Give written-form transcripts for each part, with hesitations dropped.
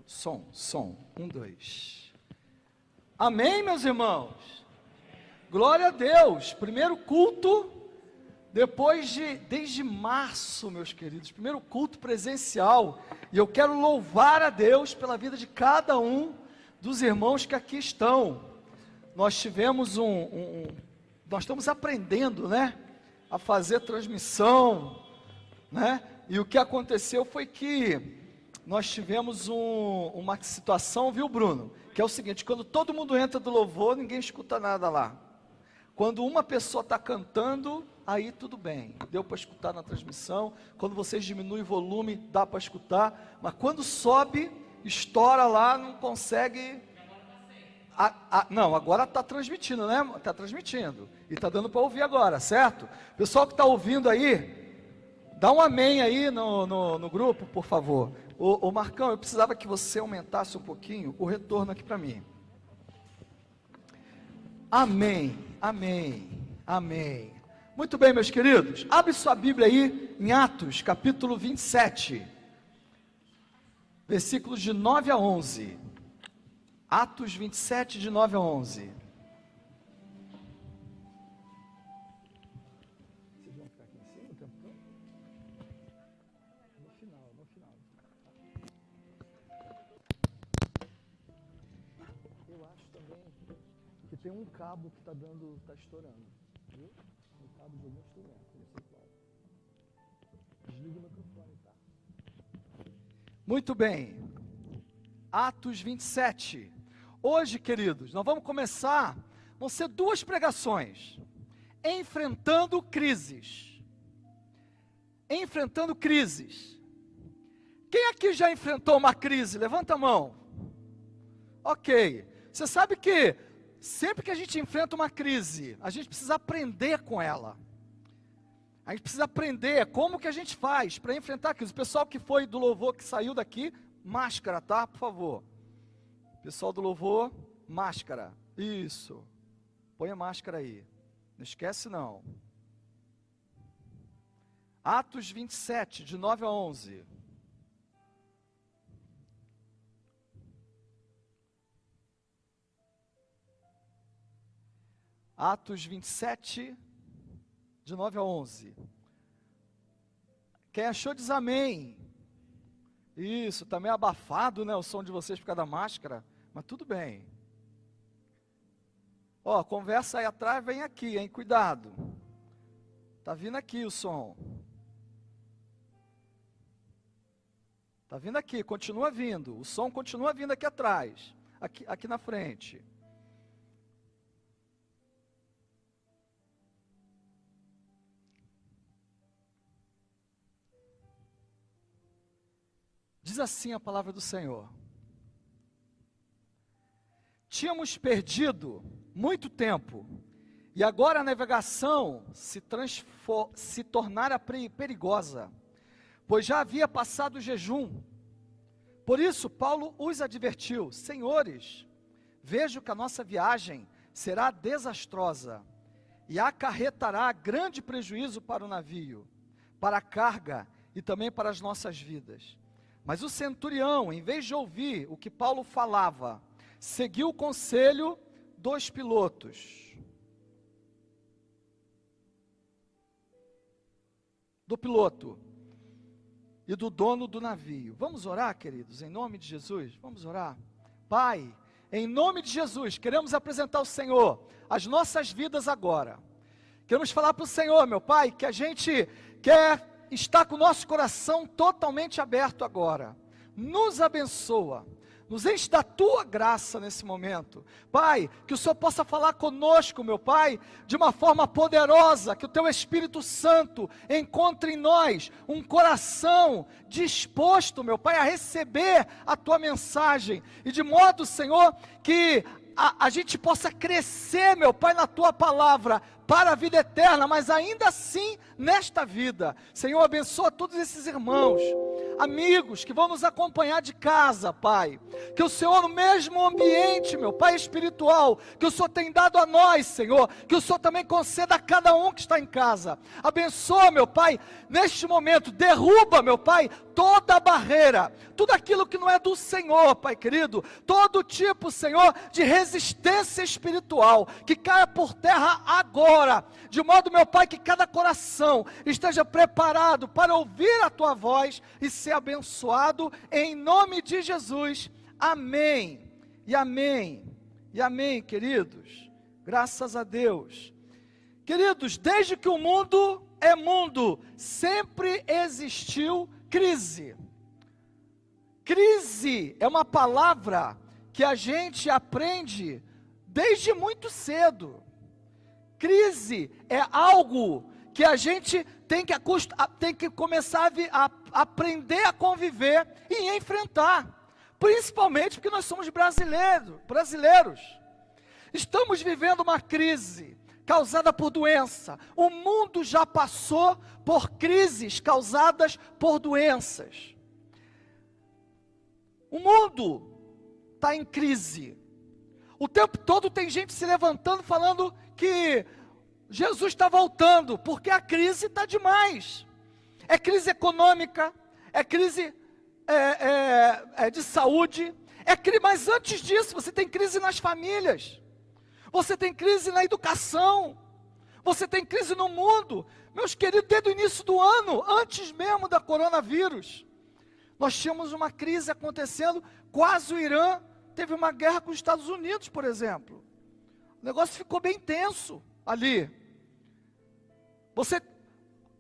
Som. 1, 2. Amém, meus irmãos? Glória a Deus. Primeiro culto, desde março, meus queridos, primeiro culto presencial. E eu quero louvar a Deus pela vida de cada um dos irmãos que aqui estão. Nós tivemos nós estamos aprendendo, né, a fazer transmissão, né? E o que aconteceu foi que nós tivemos uma situação, viu, Bruno? Que é o seguinte: quando todo mundo entra do louvor, ninguém escuta nada lá. Quando uma pessoa está cantando, aí tudo bem, deu para escutar na transmissão. Quando vocês diminuem o volume, dá para escutar. Mas quando sobe, estoura lá, não consegue. Não, agora está transmitindo, né? Está transmitindo. E está dando para ouvir agora, certo? Pessoal que está ouvindo aí, dá um amém aí no grupo, por favor. Ô Marcão, eu precisava que você aumentasse um pouquinho o retorno aqui para mim. Amém, amém, amém. Muito bem, meus queridos. Abre sua Bíblia aí em Atos, capítulo 27. Versículos de 9 a 11. Atos 27, de 9 a 11. Vocês vão ficar aqui em cima o tempo todo? No final. Eu acho também que tem um cabo que está estourando. Viu? Um cabo de algum instrumento. Desliga o microfone, tá? Muito bem. Atos 27. Hoje, queridos, nós vamos começar, vão ser 2 pregações, enfrentando crises. Enfrentando crises. Quem aqui já enfrentou uma crise? Levanta a mão. Ok. Você sabe que sempre que a gente enfrenta uma crise, a gente precisa aprender com ela. A gente precisa aprender como que a gente faz para enfrentar a crise. O pessoal que foi do louvor, que saiu daqui, máscara, tá? Por favor. Pessoal do louvor, máscara. Isso. Põe a máscara aí. Não esquece não. Atos 27, de 9 a 11. Atos 27, de 9 a 11. Quem achou diz amém. Isso, está meio abafado, né, o som de vocês por causa da máscara, mas tudo bem. Ó, conversa aí atrás, vem aqui, hein, cuidado. Tá vindo aqui o som. Tá vindo aqui, continua vindo. O som continua vindo aqui atrás, aqui na frente. Diz assim a palavra do Senhor: tínhamos perdido muito tempo, e agora a navegação se tornara perigosa, pois já havia passado o jejum. Por isso Paulo os advertiu: senhores, vejo que a nossa viagem será desastrosa, e acarretará grande prejuízo para o navio, para a carga e também para as nossas vidas. Mas o centurião, em vez de ouvir o que Paulo falava, seguiu o conselho dos pilotos. Do piloto e do dono do navio. Vamos orar, queridos, em nome de Jesus? Vamos orar. Pai, em nome de Jesus, queremos apresentar ao Senhor as nossas vidas agora. Queremos falar para o Senhor, meu Pai, que a gente quer está com o nosso coração totalmente aberto agora. Nos abençoa, nos enche da tua graça nesse momento. Pai, que o Senhor possa falar conosco, meu Pai, de uma forma poderosa, que o teu Espírito Santo encontre em nós um coração disposto, meu Pai, a receber a tua mensagem, e de modo, Senhor, que a gente possa crescer, meu Pai, na tua palavra, para a vida eterna, mas ainda assim, nesta vida. Senhor, abençoa todos esses irmãos, amigos que vão nos acompanhar de casa, Pai. Que o Senhor, no mesmo ambiente, meu Pai espiritual, que o Senhor tem dado a nós, Senhor, que o Senhor também conceda a cada um que está em casa. Abençoa, meu Pai, neste momento, derruba, meu Pai, toda a barreira, tudo aquilo que não é do Senhor, Pai querido, todo tipo, Senhor, de resistência espiritual, que caia por terra agora, de modo, meu Pai, que cada coração esteja preparado para ouvir a Tua voz e ser abençoado, em nome de Jesus, amém, e amém, e amém, queridos, graças a Deus. Queridos, desde que o mundo é mundo, sempre existiu crise. Crise é uma palavra que a gente aprende desde muito cedo. Crise é algo que a gente tem que começar a aprender a conviver e enfrentar, principalmente porque nós somos brasileiros. Estamos vivendo uma crise causada por doença. O mundo já passou por crises causadas por doenças. O mundo está em crise. O tempo todo tem gente se levantando falando que Jesus está voltando, porque a crise está demais. É crise econômica, é crise de saúde, mas antes disso você tem crise nas famílias. Você tem crise na educação, você tem crise no mundo. Meus queridos, desde o início do ano, antes mesmo da coronavírus, nós tínhamos uma crise acontecendo, quase o Irã teve uma guerra com os Estados Unidos, por exemplo. O negócio ficou bem tenso ali.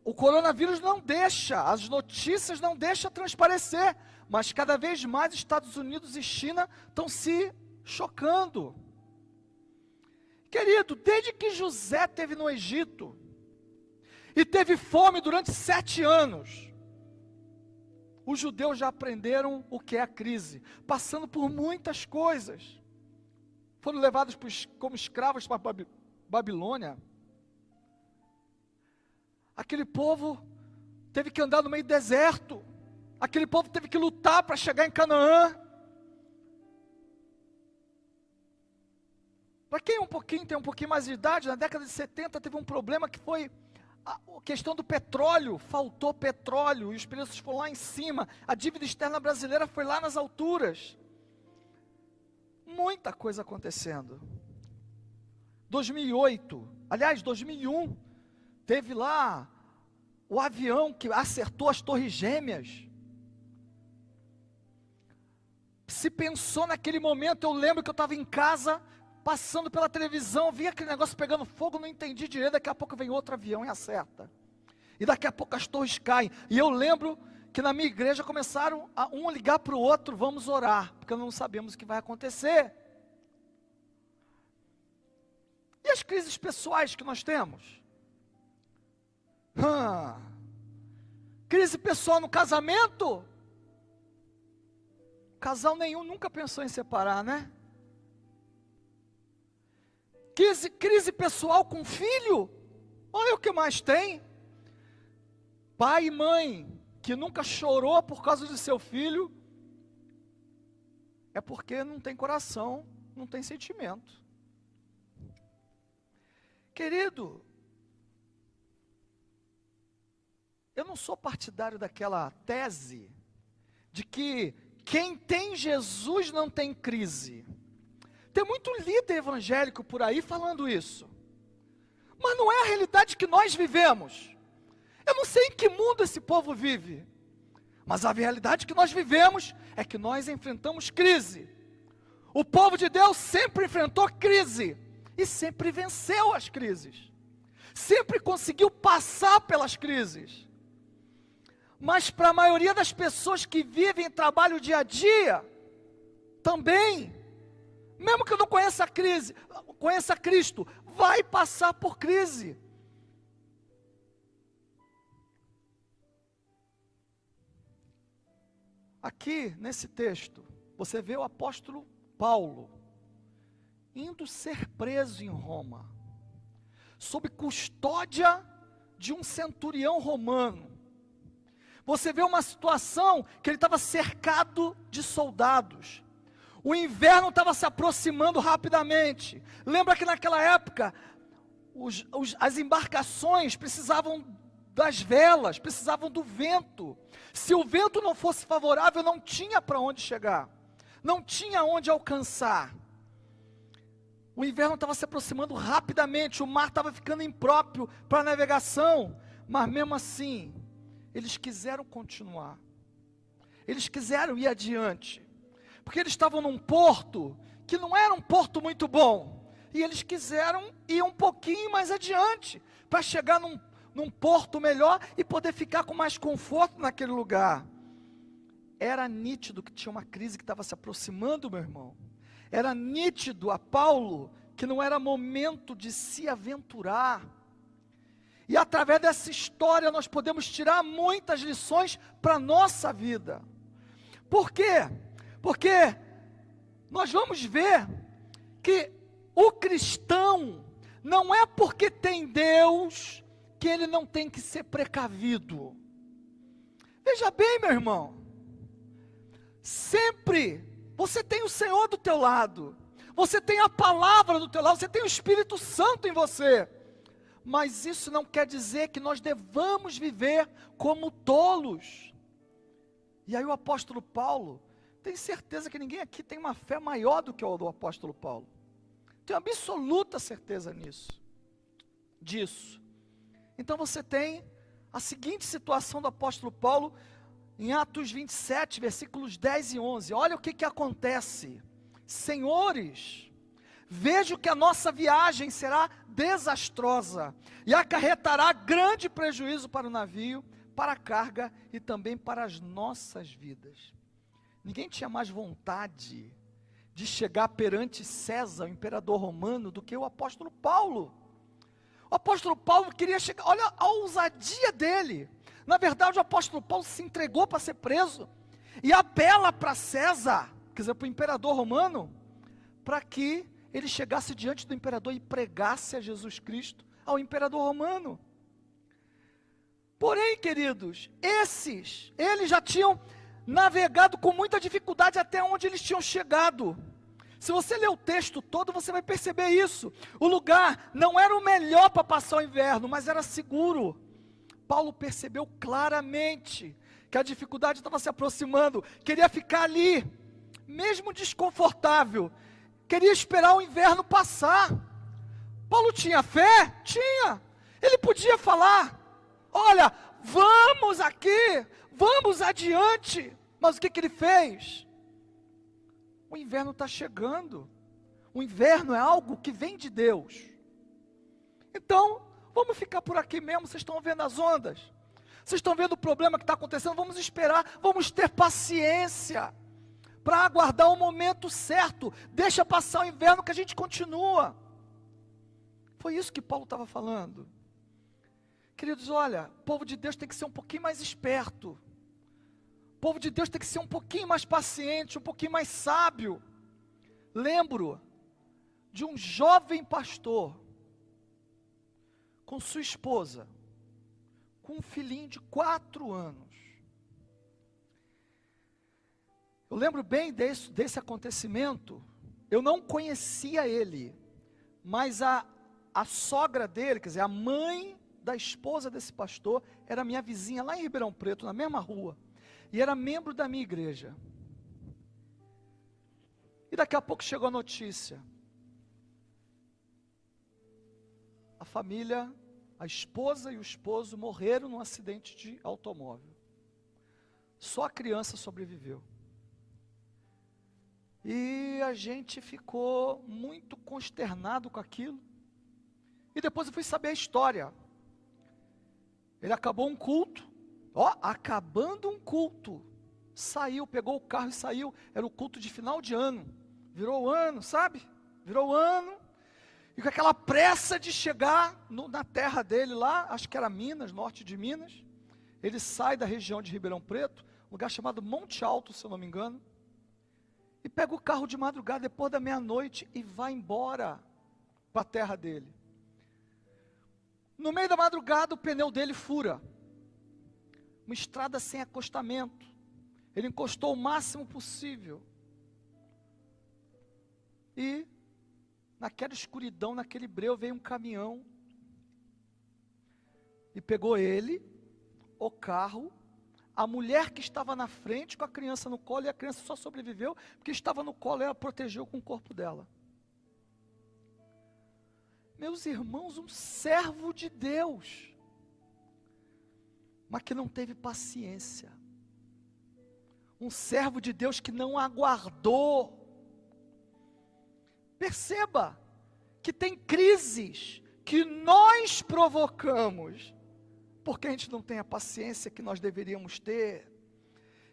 O coronavírus não deixa, as notícias não deixam transparecer, mas cada vez mais Estados Unidos e China estão se chocando. Querido, desde que José esteve no Egito e teve fome durante 7 anos, os judeus já aprenderam o que é a crise, passando por muitas coisas. Foram levados como escravos para a Babilônia. Aquele povo teve que andar no meio do deserto. Aquele povo teve que lutar para chegar em Canaã. Para quem tem um pouquinho mais de idade, na década de 70 teve um problema que foi a questão do petróleo. Faltou petróleo e os preços foram lá em cima. A dívida externa brasileira foi lá nas alturas. Muita coisa acontecendo. 2008, aliás, 2001, teve lá o avião que acertou as Torres Gêmeas. Se pensou naquele momento, eu lembro que eu estava em casa, passando pela televisão, vi aquele negócio pegando fogo, não entendi direito, daqui a pouco vem outro avião e acerta. E daqui a pouco as torres caem. E eu lembro que na minha igreja começaram a um ligar para o outro, vamos orar, porque não sabemos o que vai acontecer. E as crises pessoais que nós temos? Crise pessoal no casamento? Casal nenhum nunca pensou em separar, né? Crise pessoal com filho? Olha o que mais tem. Pai e mãe que nunca chorou por causa de seu filho, é porque não tem coração, não tem sentimento. Querido, eu não sou partidário daquela tese de que quem tem Jesus não tem crise. Tem muito líder evangélico por aí falando isso. Mas não é a realidade que nós vivemos. Eu não sei em que mundo esse povo vive. Mas a realidade que nós vivemos é que nós enfrentamos crise. O povo de Deus sempre enfrentou crise. E sempre venceu as crises. Sempre conseguiu passar pelas crises. Mas para a maioria das pessoas que vivem e trabalham o dia a dia, também, mesmo que eu não conheça a crise, conheça Cristo, vai passar por crise. Aqui, nesse texto, você vê o apóstolo Paulo indo ser preso em Roma, sob custódia de um centurião romano. Você vê uma situação que ele estava cercado de soldados. O inverno estava se aproximando rapidamente. Lembra que naquela época, as embarcações precisavam das velas, precisavam do vento. Se o vento não fosse favorável, não tinha para onde chegar. Não tinha onde alcançar. O inverno estava se aproximando rapidamente, o mar estava ficando impróprio para a navegação. Mas mesmo assim, eles quiseram continuar. Eles quiseram ir adiante. Porque eles estavam num porto que não era um porto muito bom. E eles quiseram ir um pouquinho mais adiante, para chegar num porto melhor e poder ficar com mais conforto naquele lugar. Era nítido que tinha uma crise que estava se aproximando, meu irmão. Era nítido a Paulo que não era momento de se aventurar. E através dessa história nós podemos tirar muitas lições para a nossa vida. Por quê? Porque nós vamos ver que o cristão não é porque tem Deus que ele não tem que ser precavido. Veja bem, meu irmão, sempre você tem o Senhor do teu lado, você tem a palavra do teu lado, você tem o Espírito Santo em você, mas isso não quer dizer que nós devamos viver como tolos. E aí o apóstolo Paulo, tenho certeza que ninguém aqui tem uma fé maior do que a do apóstolo Paulo, tenho absoluta certeza disso. Então você tem a seguinte situação do apóstolo Paulo, em Atos 27, versículos 10 e 11, olha o que acontece. Senhores, vejo que a nossa viagem será desastrosa, e acarretará grande prejuízo para o navio, para a carga, e também para as nossas vidas. Ninguém tinha mais vontade de chegar perante César, o imperador romano, do que o apóstolo Paulo. O apóstolo Paulo queria chegar, olha a ousadia dele. Na verdade, o apóstolo Paulo se entregou para ser preso, e apela para César, quer dizer, para o imperador romano, para que ele chegasse diante do imperador e pregasse a Jesus Cristo ao imperador romano. Porém, queridos, eles já tinham navegado com muita dificuldade até onde eles tinham chegado. Se você ler o texto todo, você vai perceber isso. O lugar não era o melhor para passar o inverno, mas era seguro. Paulo percebeu claramente que a dificuldade estava se aproximando, queria ficar ali, mesmo desconfortável, queria esperar o inverno passar. Paulo tinha fé? Tinha. Ele podia falar, olha, vamos aqui, vamos adiante. Mas o que ele fez? O inverno está chegando. O inverno é algo que vem de Deus. Então, vamos ficar por aqui mesmo. Vocês estão vendo as ondas? Vocês estão vendo o problema que está acontecendo? Vamos esperar, vamos ter paciência para aguardar o momento certo. Deixa passar o inverno que a gente continua. Foi isso que Paulo estava falando. Queridos, olha, o povo de Deus tem que ser um pouquinho mais esperto. O povo de Deus tem que ser um pouquinho mais paciente, um pouquinho mais sábio. Lembro de um jovem pastor, com sua esposa, com um filhinho de 4 anos. Eu lembro bem desse acontecimento. Eu não conhecia ele, mas a sogra dele, quer dizer, a mãe da esposa desse pastor, era minha vizinha lá em Ribeirão Preto, na mesma rua, e era membro da minha igreja. E daqui a pouco chegou a notícia: a família, a esposa e o esposo morreram num acidente de automóvel. Só a criança sobreviveu. E a gente ficou muito consternado com aquilo. E depois eu fui saber a história. Ele acabou um culto, acabando um culto, saiu, pegou o carro e saiu. Era o culto de final de ano, virou o ano, sabe? Virou o ano, e com aquela pressa de chegar na terra dele lá, acho que era Minas, norte de Minas. Ele sai da região de Ribeirão Preto, um lugar chamado Monte Alto, se eu não me engano, e pega o carro de madrugada, depois da meia-noite, e vai embora para a terra dele. No meio da madrugada, o pneu dele fura. uma estrada sem acostamento. Ele encostou o máximo possível. E naquela escuridão, naquele breu, veio um caminhão e pegou ele, o carro, a mulher que estava na frente com a criança no colo, e a criança só sobreviveu porque estava no colo e ela protegeu com o corpo dela. Meus irmãos, um servo de Deus, mas que não teve paciência. Um servo de Deus que não aguardou. Perceba que tem crises que nós provocamos, porque a gente não tem a paciência que nós deveríamos ter.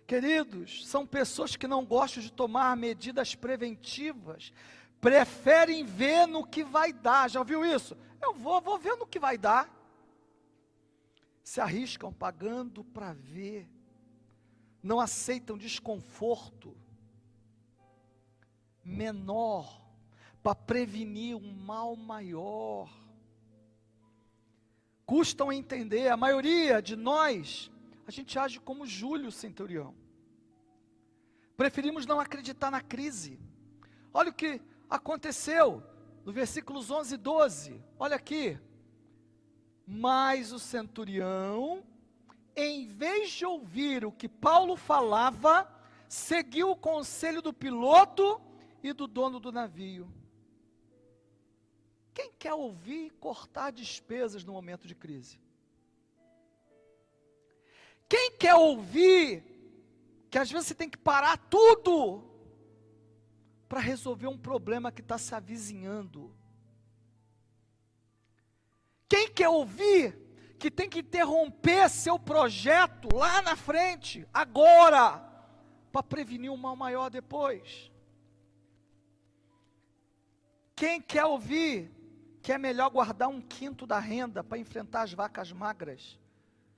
Queridos, são pessoas que não gostam de tomar medidas preventivas, preferem ver no que vai dar. Já ouviu isso? Eu vou ver no que vai dar. Se arriscam pagando para ver, não aceitam desconforto menor, para prevenir um mal maior. Custam a entender, a maioria de nós, a gente age como Júlio centurião. Preferimos não acreditar na crise. Olha o que aconteceu no versículos 11 e 12, olha aqui. Mas o centurião, em vez de ouvir o que Paulo falava, seguiu o conselho do piloto e do dono do navio. Quem quer ouvir cortar despesas no momento de crise? Quem quer ouvir que às vezes você tem que parar tudo para resolver um problema que está se avizinhando? Quem quer ouvir que tem que interromper seu projeto lá na frente, agora, para prevenir um mal maior depois? Quem quer ouvir que é melhor guardar 1/5 da renda para enfrentar as vacas magras,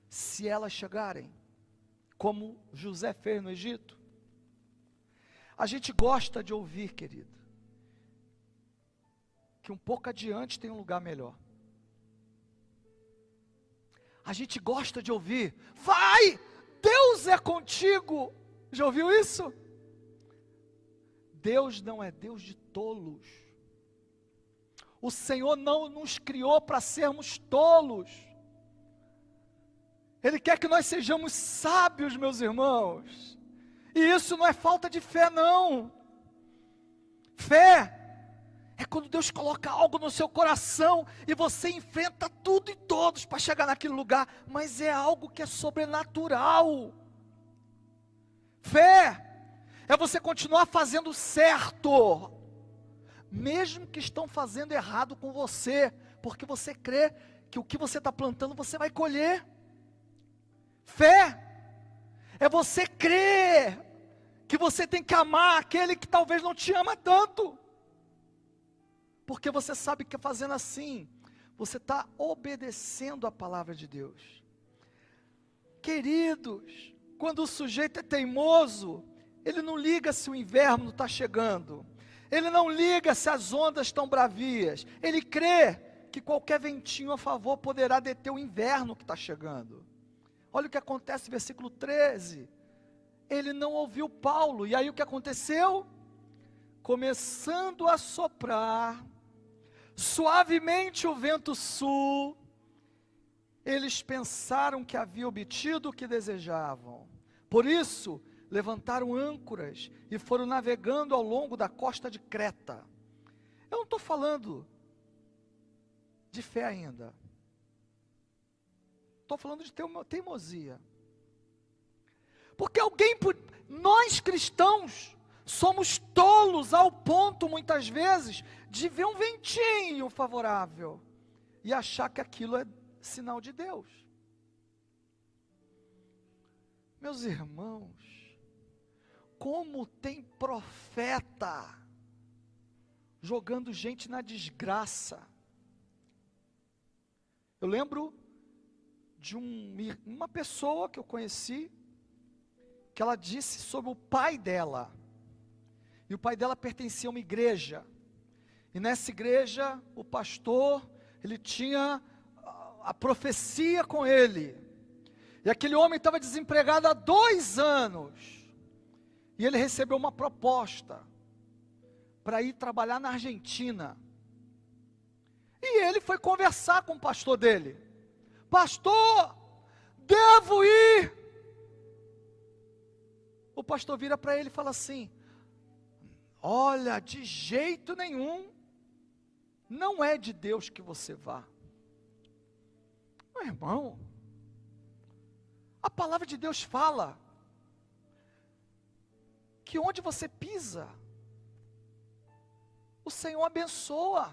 se elas chegarem, como José fez no Egito? A gente gosta de ouvir, querido, que um pouco adiante tem um lugar melhor. A gente gosta de ouvir, vai, Deus é contigo. Já ouviu isso? Deus não é Deus de tolos. O Senhor não nos criou para sermos tolos. Ele quer que nós sejamos sábios, meus irmãos. E isso não é falta de fé, não. Fé é quando Deus coloca algo no seu coração e você enfrenta tudo e todos para chegar naquele lugar, mas é algo que é sobrenatural. Fé é você continuar fazendo certo, mesmo que estão fazendo errado com você, porque você crê que o que você está plantando você vai colher. Fé é você crer que você tem que amar aquele que talvez não te ama tanto, porque você sabe que fazendo assim, você está obedecendo a palavra de Deus. Queridos, quando o sujeito é teimoso, ele não liga se o inverno está chegando, ele não liga se as ondas estão bravias, ele crê que qualquer ventinho a favor poderá deter o inverno que está chegando. Olha o que acontece no versículo 13, ele não ouviu Paulo, e aí o que aconteceu? Começando a soprar suavemente o vento sul, eles pensaram que havia obtido o que desejavam, por isso levantaram âncoras e foram navegando ao longo da costa de Creta. Eu não estou falando de fé ainda, estou falando de teimosia, porque nós cristãos somos tolos ao ponto muitas vezes de ver um ventinho favorável e achar que aquilo é sinal de Deus. Meus irmãos, como tem profeta jogando gente na desgraça. Eu lembro de uma pessoa que eu conheci, que ela disse sobre o pai dela, e o pai dela pertencia a uma igreja, e nessa igreja, o pastor, ele tinha a profecia com ele, E aquele homem estava desempregado há 2 anos. E ele recebeu uma proposta para ir trabalhar na Argentina. E ele foi conversar com o pastor dele. Pastor, devo ir? O pastor vira para ele e fala assim: olha, de jeito nenhum, não é de Deus que você vá. Meu irmão, a palavra de Deus fala que onde você pisa, o Senhor abençoa.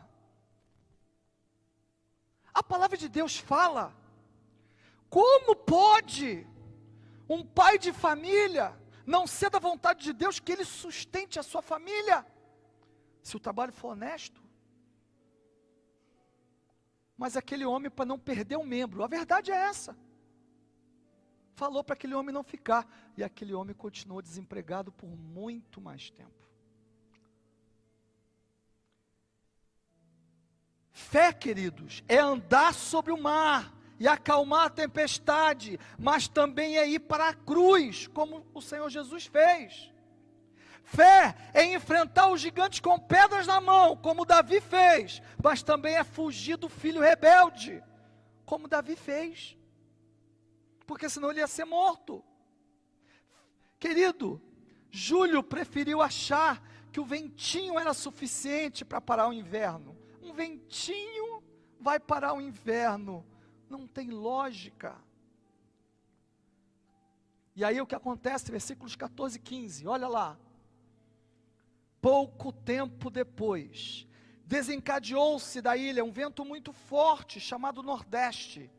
A palavra de Deus fala, como pode um pai de família não ser da vontade de Deus que ele sustente a sua família, se o trabalho for honesto? Mas aquele homem, para não perder um membro, a verdade é essa, falou para aquele homem não ficar, e aquele homem continuou desempregado por muito mais tempo. Fé, queridos, é andar sobre o mar e acalmar a tempestade, mas também é ir para a cruz, como o Senhor Jesus fez. Fé é enfrentar os gigantes com pedras na mão, como Davi fez, mas também é fugir do filho rebelde, como Davi fez, porque senão ele ia ser morto. Querido, Júlio preferiu achar que o ventinho era suficiente para parar o inverno. Um ventinho vai parar o inverno, não tem lógica. E aí o que acontece, versículos 14 e 15, olha lá. Pouco tempo depois, desencadeou-se da ilha um vento muito forte, chamado Nordeste.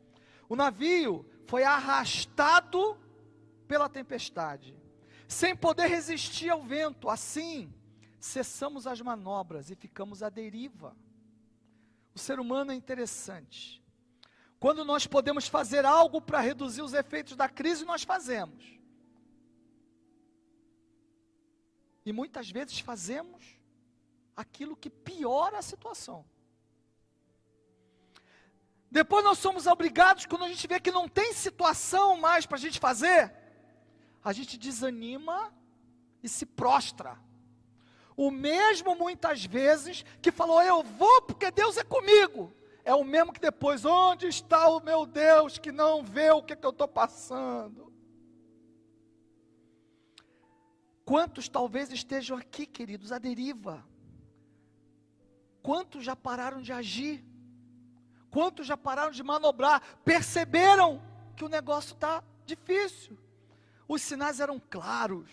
O navio foi arrastado pela tempestade, sem poder resistir ao vento. Assim, cessamos as manobras e ficamos à deriva. O ser humano é interessante. Quando nós podemos fazer algo para reduzir os efeitos da crise, nós fazemos. E muitas vezes fazemos aquilo que piora a situação. Depois nós somos obrigados, quando a gente vê que não tem situação mais para a gente fazer, a gente desanima e se prostra. O mesmo muitas vezes que falou, eu vou porque Deus é comigo, é o mesmo que depois, onde está o meu Deus que não vê o que eu estou passando? Quantos talvez estejam aqui, queridos, à deriva? Quantos já pararam de agir? Quantos já pararam de manobrar? Perceberam que o negócio está difícil. Os sinais eram claros.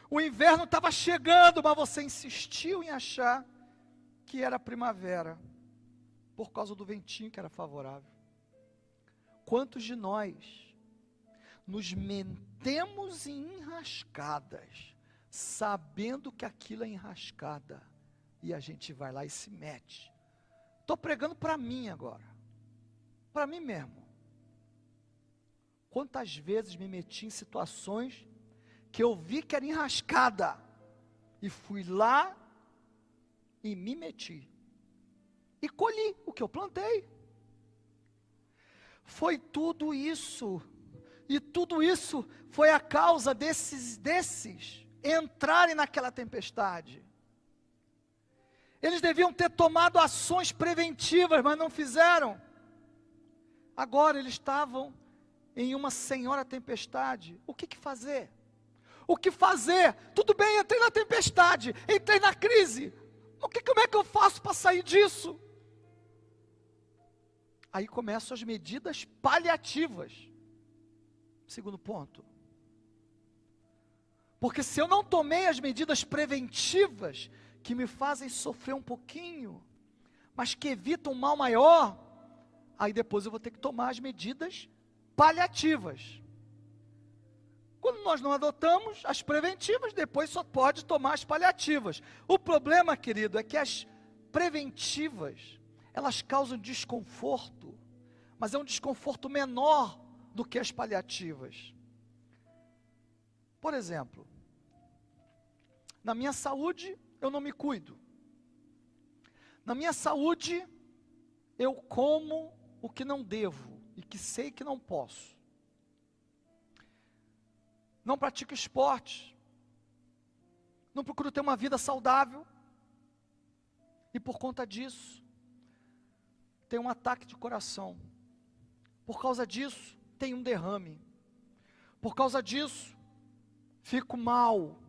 O inverno estava chegando, mas você insistiu em achar que era primavera, por causa do ventinho que era favorável. Quantos de nós nos metemos em enrascadas, sabendo que aquilo é enrascada, e a gente vai lá e se mete? Estou pregando para mim agora, para mim mesmo. Quantas vezes me meti em situações que eu vi que era enrascada, e fui lá e me meti, e colhi o que eu plantei. Foi tudo isso, e tudo isso foi a causa desses entrarem naquela tempestade. Eles deviam ter tomado ações preventivas, mas não fizeram. Agora eles estavam em uma senhora tempestade. O que fazer? O que fazer? Tudo bem, entrei na tempestade, entrei na crise. Como é que eu faço para sair disso? Aí começam as medidas paliativas. Segundo ponto. Porque se eu não tomei as medidas preventivas, que me fazem sofrer um pouquinho, mas que evitam um mal maior, aí depois eu vou ter que tomar as medidas paliativas. Quando nós não adotamos as preventivas, depois só pode tomar as paliativas. O problema, querido, é que as preventivas, elas causam desconforto, mas é um desconforto menor do que as paliativas. Por exemplo, na minha saúde, eu não me cuido. Na minha saúde, eu como o que não devo e que sei que não posso. não pratica esporte, não procura ter uma vida saudável, e por conta disso, tem um ataque de coração. Por causa disso, tem um derrame. Por causa disso, fico mal,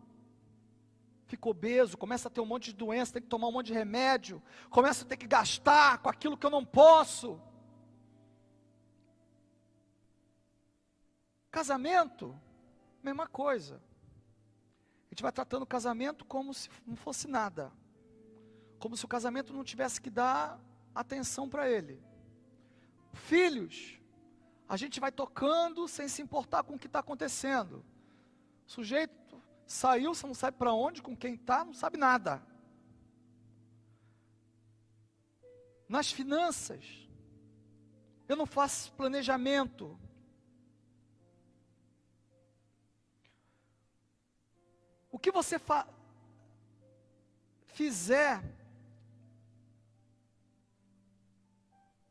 fico obeso, começa a ter um monte de doença, tem que tomar um monte de remédio, começa a ter que gastar com aquilo que eu não posso. Casamento, mesma coisa. A gente vai tratando o casamento como se não fosse nada, como se o casamento não tivesse que dar atenção para ele. Filhos, a gente vai tocando sem se importar com o que está acontecendo. O sujeito saiu, você não sabe para onde, com quem está, não sabe nada. Nas finanças, eu não faço planejamento. O que você fizer,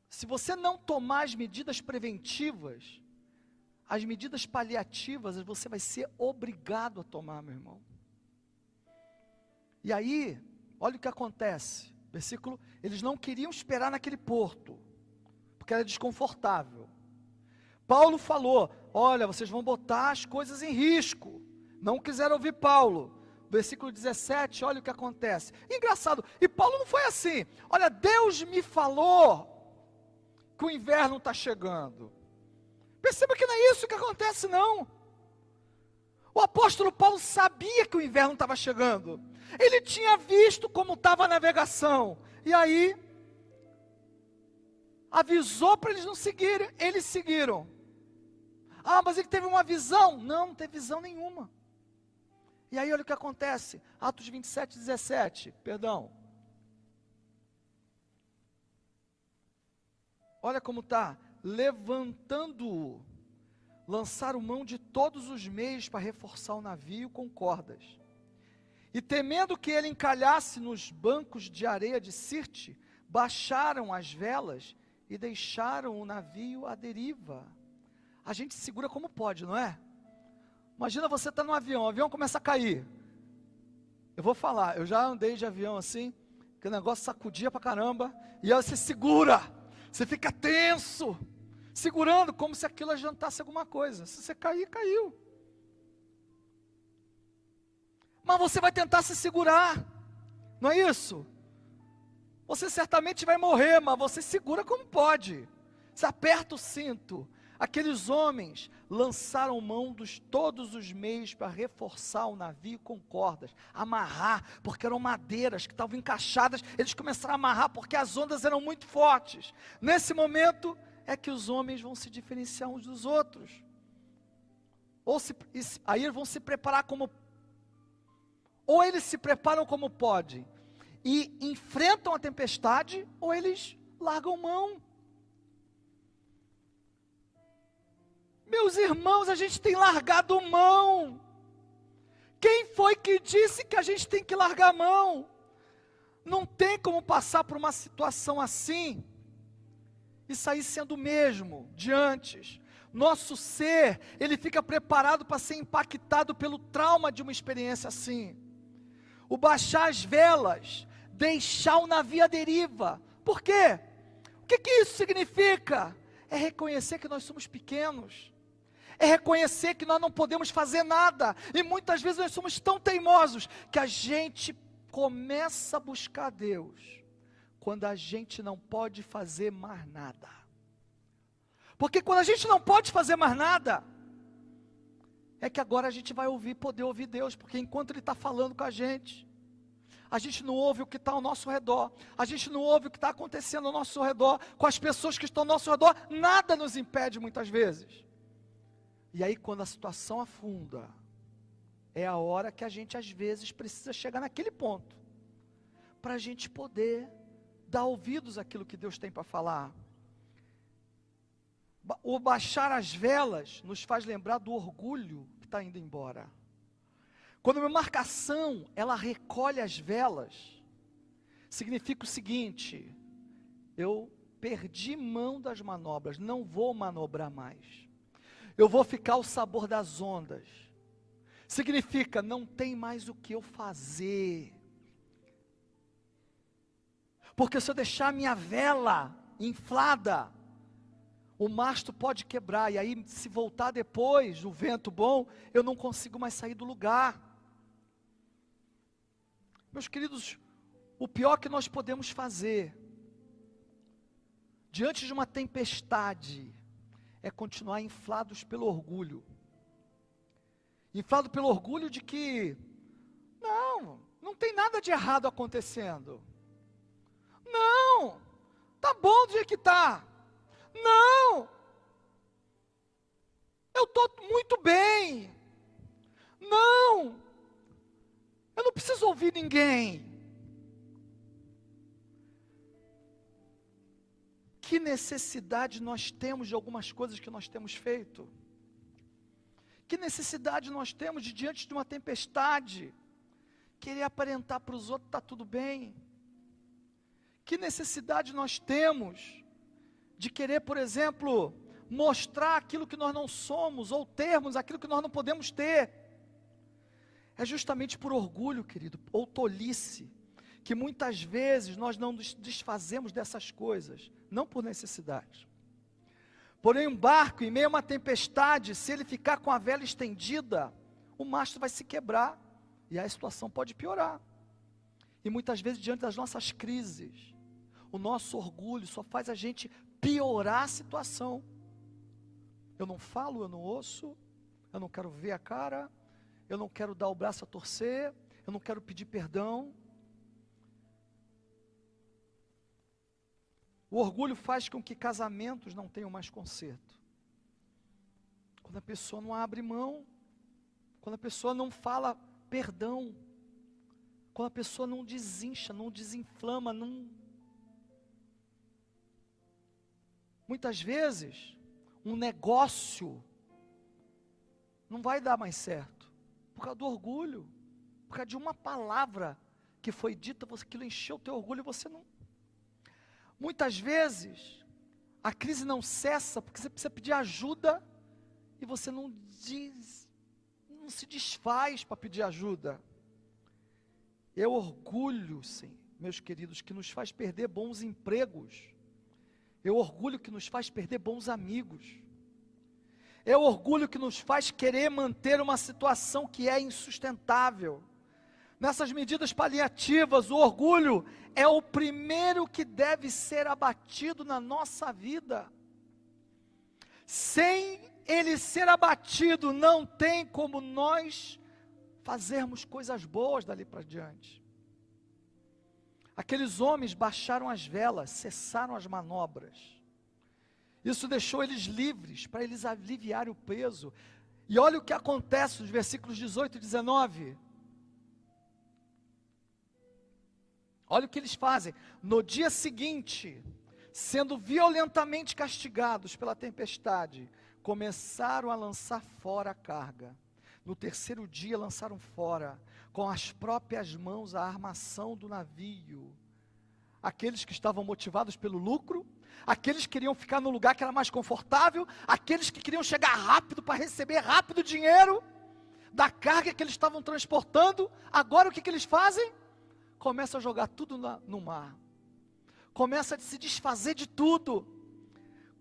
se você não tomar as medidas preventivas, as medidas paliativas, você vai ser obrigado a tomar, meu irmão. E aí, olha o que acontece, versículo, eles não queriam esperar naquele porto, porque era desconfortável. Paulo falou, olha, vocês vão botar as coisas em risco. Não quiseram ouvir Paulo. Versículo 17, olha o que acontece. Engraçado, e Paulo não foi assim. Olha, Deus me falou que o inverno está chegando. Perceba que não é isso que acontece, não. O apóstolo Paulo sabia que o inverno estava chegando. Ele tinha visto como estava a navegação. E aí, avisou para eles não seguirem. Eles seguiram. Ah, mas ele teve uma visão. Não teve visão nenhuma. E aí olha o que acontece, Atos 27, 17, perdão. Olha como está, levantando-o, lançaram mão de todos os meios para reforçar o navio com cordas. E temendo que ele encalhasse nos bancos de areia de Sirte, baixaram as velas e deixaram o navio à deriva. A gente segura como pode, não é? Imagina você estar no avião, o avião começa a cair. Eu vou falar, eu já andei de avião assim, que o negócio sacudia pra caramba, e aí você segura, você fica tenso, segurando como se aquilo adiantasse alguma coisa. Se você cair, caiu. Mas você vai tentar se segurar, não é isso? Você certamente vai morrer, mas você segura como pode. Você aperta o cinto. Aqueles homens lançaram mão de todos os meios para reforçar o navio com cordas, amarrar, porque eram madeiras que estavam encaixadas, eles começaram a amarrar, porque as ondas eram muito fortes. Nesse momento, é que os homens vão se diferenciar uns dos outros, aí eles vão se preparar como, ou eles se preparam como podem, e enfrentam a tempestade, ou eles largam mão. Meus irmãos, a gente tem largado mão. Quem foi que disse que a gente tem que largar mão? Não tem como passar por uma situação assim e sair sendo o mesmo de antes. Nosso ser, ele fica preparado para ser impactado pelo trauma de uma experiência assim. O baixar as velas, deixar o navio à deriva. Por quê? O que isso significa? É reconhecer que nós somos pequenos. É reconhecer que nós não podemos fazer nada, e muitas vezes nós somos tão teimosos, que a gente começa a buscar Deus, quando a gente não pode fazer mais nada. Porque quando a gente não pode fazer mais nada, é que agora a gente vai poder ouvir Deus, porque enquanto Ele está falando com a gente não ouve o que está ao nosso redor, a gente não ouve o que está acontecendo ao nosso redor, com as pessoas que estão ao nosso redor, nada nos impede muitas vezes. E aí quando a situação afunda, é a hora que a gente às vezes precisa chegar naquele ponto, para a gente poder dar ouvidos àquilo que Deus tem para falar. O baixar as velas nos faz lembrar do orgulho que está indo embora. Quando uma embarcação, ela recolhe as velas, significa o seguinte: eu perdi mão das manobras, não vou manobrar mais. Eu vou ficar ao sabor das ondas. Significa, não tem mais o que eu fazer. Porque se eu deixar minha vela inflada, o mastro pode quebrar, e aí se voltar depois, o vento bom, eu não consigo mais sair do lugar. Meus queridos, o pior que nós podemos fazer, diante de uma tempestade, é continuar inflados pelo orgulho. Inflado pelo orgulho de que, não tem nada de errado acontecendo. Não, tá bom do jeito que tá. Não, eu estou muito bem. Não, eu não preciso ouvir ninguém. Que necessidade nós temos de algumas coisas que nós temos feito? Que necessidade nós temos de, diante de uma tempestade, querer aparentar para os outros que está tudo bem? Que necessidade nós temos de querer, por exemplo, mostrar aquilo que nós não somos, ou termos aquilo que nós não podemos ter? É justamente por orgulho, querido, ou tolice, que muitas vezes nós não nos desfazemos dessas coisas, não por necessidade. Porém, um barco, em meio a uma tempestade, se ele ficar com a vela estendida, o mastro vai se quebrar, e aí a situação pode piorar. E muitas vezes, diante das nossas crises, o nosso orgulho só faz a gente piorar a situação. Eu não falo, eu não ouço, eu não quero ver a cara, eu não quero dar o braço a torcer, eu não quero pedir perdão. O orgulho faz com que casamentos não tenham mais conserto. Quando a pessoa não abre mão, quando a pessoa não fala perdão, quando a pessoa não desincha, não desinflama, Muitas vezes, um negócio não vai dar mais certo, por causa do orgulho, por causa de uma palavra que foi dita, aquilo encheu o teu orgulho e você não. Muitas vezes, a crise não cessa, porque você precisa pedir ajuda, e você não se desfaz para pedir ajuda. É o orgulho, sim, meus queridos, que nos faz perder bons empregos. É o orgulho que nos faz perder bons amigos. É o orgulho que nos faz querer manter uma situação que é insustentável. Nessas medidas paliativas, o orgulho é o primeiro que deve ser abatido na nossa vida. Sem ele ser abatido, não tem como nós fazermos coisas boas dali para diante. Aqueles homens baixaram as velas, cessaram as manobras. Isso deixou eles livres, para eles aliviarem o peso. E olha o que acontece nos versículos 18 e 19. Olha o que eles fazem. No dia seguinte, sendo violentamente castigados pela tempestade, começaram a lançar fora a carga. No terceiro dia lançaram fora, com as próprias mãos, a armação do navio. Aqueles que estavam motivados pelo lucro, aqueles que queriam ficar no lugar que era mais confortável, aqueles que queriam chegar rápido para receber rápido dinheiro da carga que eles estavam transportando. Agora o que eles fazem? Começam a jogar tudo no mar. Começa a se desfazer de tudo.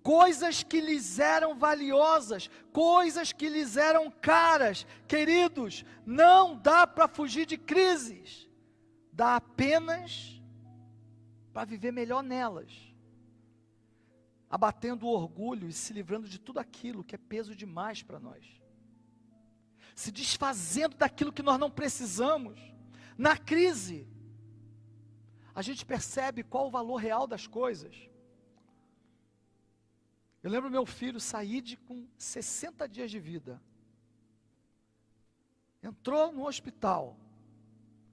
Coisas que lhes eram valiosas, coisas que lhes eram caras. Queridos, não dá para fugir de crises. Dá apenas para viver melhor nelas. Abatendo o orgulho e se livrando de tudo aquilo que é peso demais para nós. Se desfazendo daquilo que nós não precisamos. Na crise, a gente percebe qual o valor real das coisas. Eu lembro meu filho sair com 60 dias de vida. Entrou no hospital.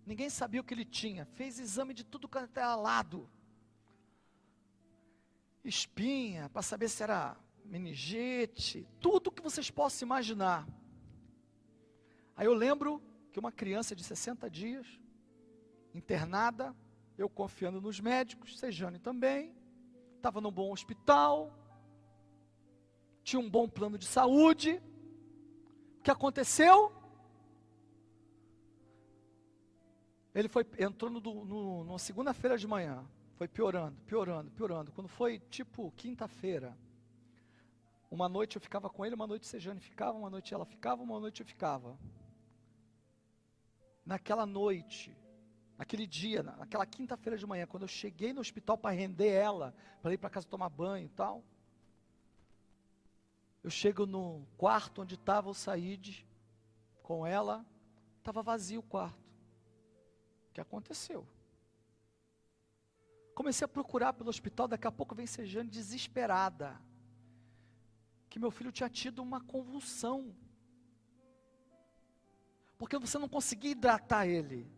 Ninguém sabia o que ele tinha. Fez exame de tudo quanto era lado. Espinha, para saber se era meningite. Tudo que vocês possam imaginar. Aí eu lembro que uma criança de 60 dias, internada, eu confiando nos médicos, Sejane também, estava num bom hospital, tinha um bom plano de saúde. O que aconteceu? Ele entrou numa segunda-feira de manhã, foi piorando. Quando foi tipo quinta-feira, uma noite eu ficava com ele, uma noite Sejane ficava, uma noite ela ficava, uma noite eu ficava. Naquela noite, naquele dia, naquela quinta-feira de manhã, quando eu cheguei no hospital para render ela, para ir para casa tomar banho e tal, eu chego no quarto onde estava o Said, com ela, estava vazio o quarto. O que aconteceu? Comecei a procurar pelo hospital, daqui a pouco vem Sejane desesperada, que meu filho tinha tido uma convulsão, porque você não conseguia hidratar ele,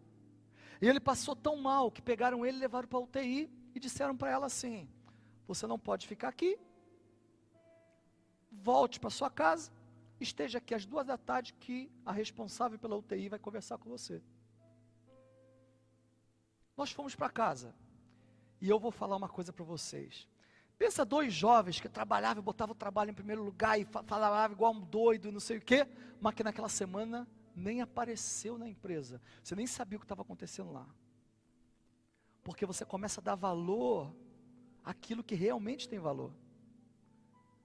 e ele passou tão mal, que pegaram ele e levaram para a UTI, e disseram para ela assim, você não pode ficar aqui, volte para sua casa, esteja aqui às 2 da tarde, que a responsável pela UTI vai conversar com você. Nós fomos para casa, e eu vou falar uma coisa para vocês. Pensa 2 jovens que trabalhavam, botavam o trabalho em primeiro lugar, e falavam igual um doido, não sei o quê, mas que naquela semana nem apareceu na empresa, você nem sabia o que estava acontecendo lá, porque você começa a dar valor àquilo que realmente tem valor,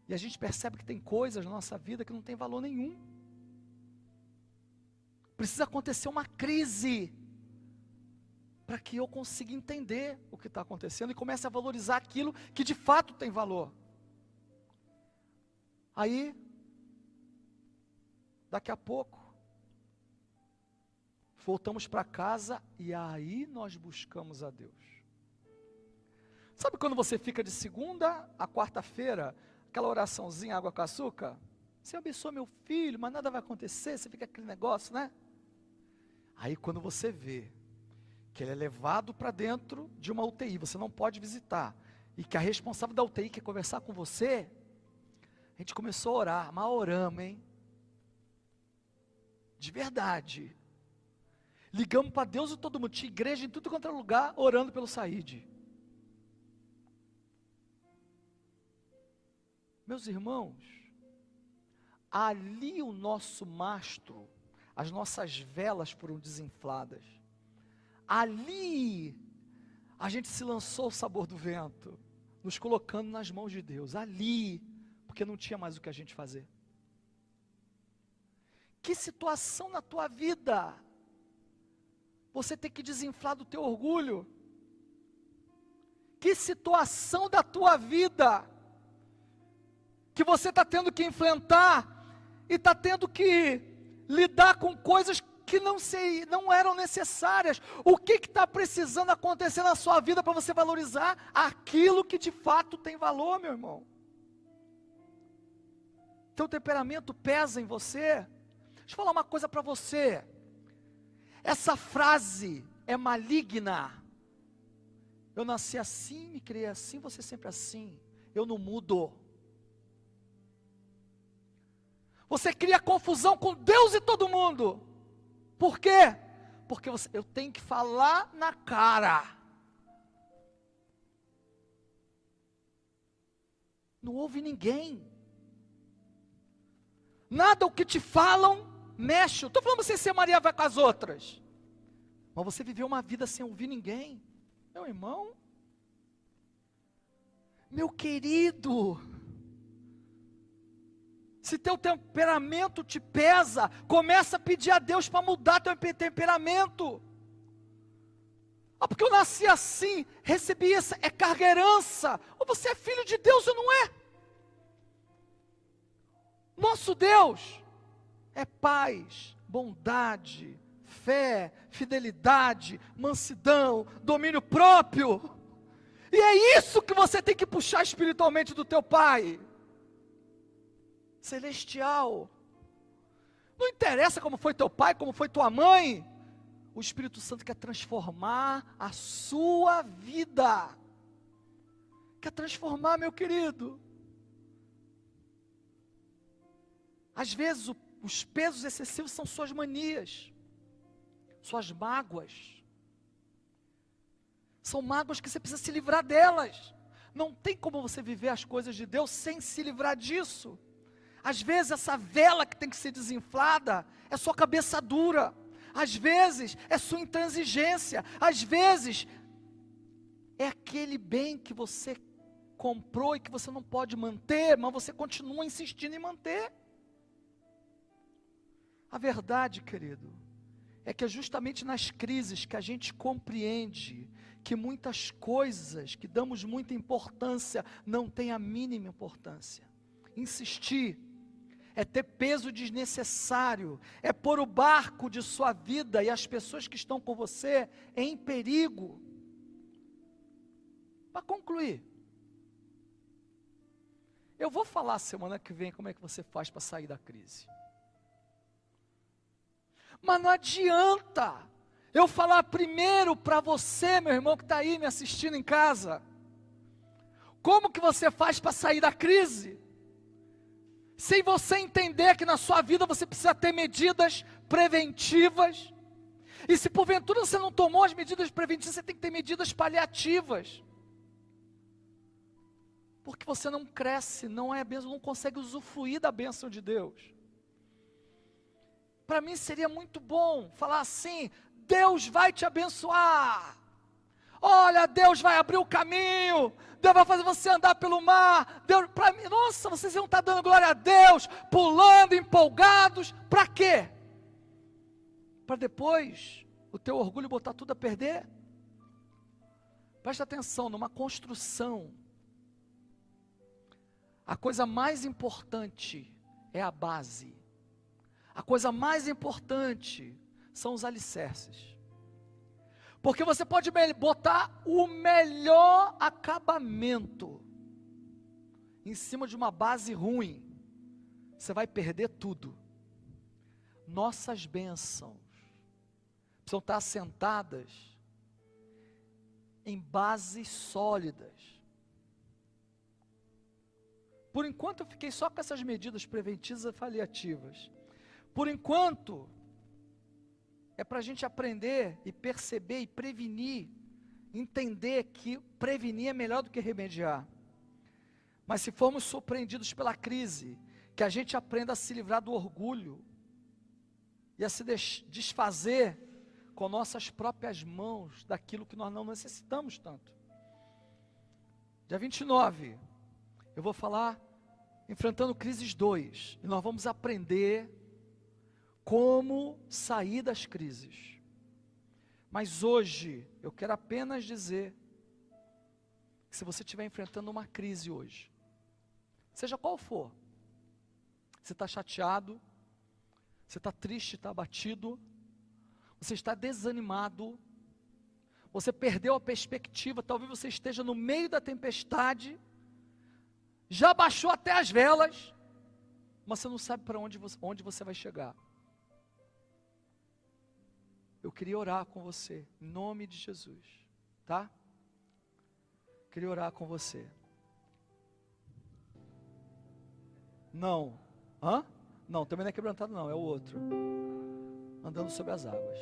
e a gente percebe que tem coisas na nossa vida que não tem valor nenhum. Precisa acontecer uma crise, para que eu consiga entender o que está acontecendo, e comece a valorizar aquilo que de fato tem valor. Aí, daqui a pouco, voltamos para casa, e aí nós buscamos a Deus. Sabe quando você fica de segunda a quarta-feira, aquela oraçãozinha, água com açúcar? Senhor, abençoa meu filho, mas nada vai acontecer, você fica aquele negócio, né? Aí quando você vê que ele é levado para dentro de uma UTI, você não pode visitar, e que a responsável da UTI quer conversar com você, a gente começou a orar, mas oramos, hein? De verdade. Ligamos para Deus e todo mundo, tinha igreja em tudo quanto era lugar, orando pelo Said. Meus irmãos, ali o nosso mastro, as nossas velas foram desinfladas. Ali, a gente se lançou ao sabor do vento, nos colocando nas mãos de Deus, ali, porque não tinha mais o que a gente fazer. Que situação na tua vida, você tem que desinflar do teu orgulho? Que situação da tua vida, que você está tendo que enfrentar, e está tendo que lidar com coisas que não eram necessárias? O que está precisando acontecer na sua vida para você valorizar aquilo que de fato tem valor, meu irmão? Teu temperamento pesa em você? Deixa eu falar uma coisa para você, essa frase é maligna. Eu nasci assim, me criei assim, você sempre assim, eu não mudo. Você cria confusão com Deus e todo mundo. Por quê? Porque eu tenho que falar na cara. Não ouve ninguém. Nada o que te falam mexe. Eu estou falando você ser Maria vai com as outras, mas você viveu uma vida sem ouvir ninguém. Meu irmão, meu querido, se teu temperamento te pesa, começa a pedir a Deus para mudar teu temperamento. Porque eu nasci assim, recebi essa, é carga herança. Ou você é filho de Deus ou não é? Nosso Deus é paz, bondade, fé, fidelidade, mansidão, domínio próprio. E é isso que você tem que puxar espiritualmente do teu Pai celestial. Não interessa como foi teu pai, como foi tua mãe. O Espírito Santo quer transformar a sua vida. Quer transformar, meu querido. Às vezes os pesos excessivos são suas manias, suas mágoas. São mágoas que você precisa se livrar delas. Não tem como você viver as coisas de Deus sem se livrar disso. Às vezes essa vela que tem que ser desinflada é sua cabeça dura. às vezes é sua intransigência, às vezes é aquele bem que você comprou e que você não pode manter, mas você continua insistindo em manter. A verdade, querido, é que é justamente nas crises que a gente compreende que muitas coisas que damos muita importância não têm a mínima importância. Insistir é ter peso desnecessário, é pôr o barco de sua vida e as pessoas que estão com você em perigo. Para concluir, eu vou falar semana que vem como é que você faz para sair da crise. Mas não adianta eu falar primeiro para você, meu irmão que está aí me assistindo em casa, como que você faz para sair da crise, sem você entender que na sua vida você precisa ter medidas preventivas, e se porventura você não tomou as medidas preventivas, você tem que ter medidas paliativas, porque você não cresce, não é a bênção, não consegue usufruir da bênção de Deus. Para mim seria muito bom falar assim: Deus vai te abençoar, olha, Deus vai abrir o caminho, Deus vai fazer você andar pelo mar, Deus, para mim, nossa, vocês vão estar dando glória a Deus, pulando, empolgados, para quê? Para depois o teu orgulho botar tudo a perder? Presta atenção, numa construção, a coisa mais importante é a base, a coisa mais importante são os alicerces, porque você pode botar o melhor acabamento em cima de uma base ruim, você vai perder tudo. Nossas bênçãos precisam estar assentadas em bases sólidas. Por enquanto eu fiquei só com essas medidas preventivas e paliativas. Por enquanto, é para a gente aprender e perceber e prevenir, entender que prevenir é melhor do que remediar. Mas se formos surpreendidos pela crise, que a gente aprenda a se livrar do orgulho e a se desfazer com nossas próprias mãos daquilo que nós não necessitamos tanto. Dia 29, eu vou falar enfrentando crises 2, e nós vamos aprender como sair das crises. Mas hoje, eu quero apenas dizer, que se você estiver enfrentando uma crise hoje, seja qual for, você está chateado, você está triste, está abatido, você está desanimado, você perdeu a perspectiva, talvez você esteja no meio da tempestade, já baixou até as velas, mas você não sabe para onde você vai chegar. Eu queria orar com você, em nome de Jesus, tá? Queria orar com você. Não, hã? Não, também não é quebrantado não, é o outro. Andando sobre as águas.